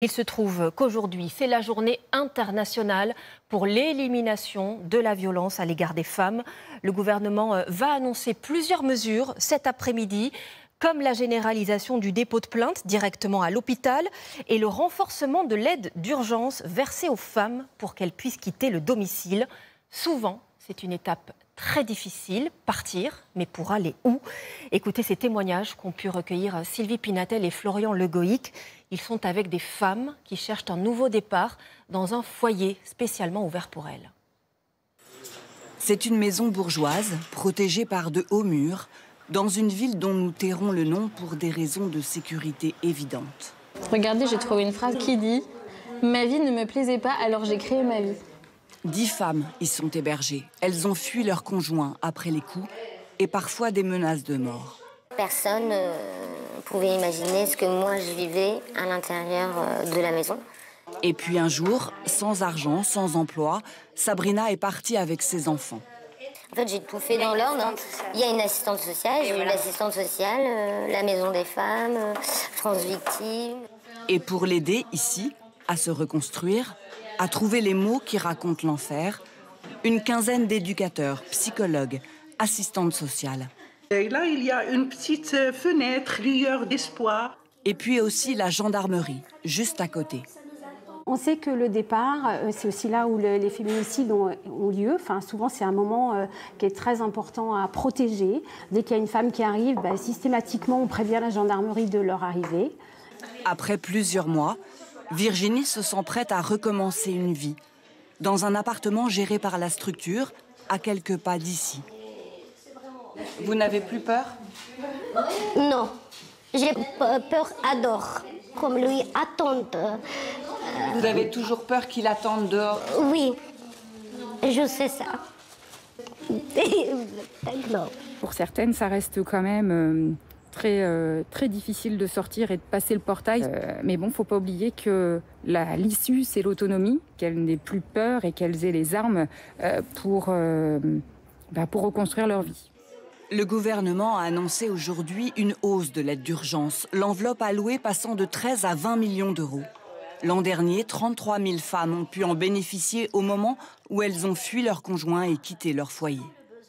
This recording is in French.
Il se trouve qu'aujourd'hui, c'est la journée internationale pour l'élimination de la violence à l'égard des femmes. Le gouvernement va annoncer plusieurs mesures cet après-midi, comme la généralisation du dépôt de plainte directement à l'hôpital et le renforcement de l'aide d'urgence versée aux femmes pour qu'elles puissent quitter le domicile. Souvent, c'est une étape très difficile, partir, mais pour aller où? Écoutez ces témoignages qu'ont pu recueillir Sylvie Pinatel et Florian Le Goïc. Ils sont avec des femmes qui cherchent un nouveau départ dans un foyer spécialement ouvert pour elles. C'est une maison bourgeoise, protégée par de hauts murs, dans une ville dont nous tairons le nom pour des raisons de sécurité évidentes. Regardez, j'ai trouvé une phrase qui dit « Ma vie ne me plaisait pas, alors j'ai créé ma vie ». 10 femmes y sont hébergées. Elles ont fui leur conjoint après les coups et parfois des menaces de mort. Personne ne pouvait imaginer ce que moi je vivais à l'intérieur de la maison. Et puis un jour, sans argent, sans emploi, Sabrina est partie avec ses enfants. En fait, j'ai tout fait dans l'ordre. Il y a une assistante sociale, j'ai eu l'assistante sociale, la maison des femmes, France Victime. Et pour l'aider ici, à se reconstruire, à trouver les mots qui racontent l'enfer, une quinzaine d'éducateurs, psychologues, assistantes sociales. Et là, il y a une petite fenêtre, lueur d'espoir. Et puis aussi la gendarmerie, juste à côté. On sait que le départ, c'est aussi là où les féminicides ont lieu. Enfin, souvent, c'est un moment qui est très important à protéger. Dès qu'il y a une femme qui arrive, systématiquement, on prévient la gendarmerie de leur arrivée. Après plusieurs mois, Virginie se sent prête à recommencer une vie, dans un appartement géré par la structure, à quelques pas d'ici. Vous n'avez plus peur? Non, j'ai peur, adore, comme lui attendre. Vous avez toujours peur qu'il attende dehors? Oui, je sais ça. Non. Pour certaines, ça reste quand même très difficile de sortir et de passer le portail. Mais bon, il ne faut pas oublier que l'issue, c'est l'autonomie, qu'elles n'aient plus peur et qu'elles aient les armes pour reconstruire leur vie. Le gouvernement a annoncé aujourd'hui une hausse de l'aide d'urgence, l'enveloppe allouée passant de 13 à 20 millions d'euros. L'an dernier, 33 000 femmes ont pu en bénéficier au moment où elles ont fui leur conjoint et quitté leur foyer.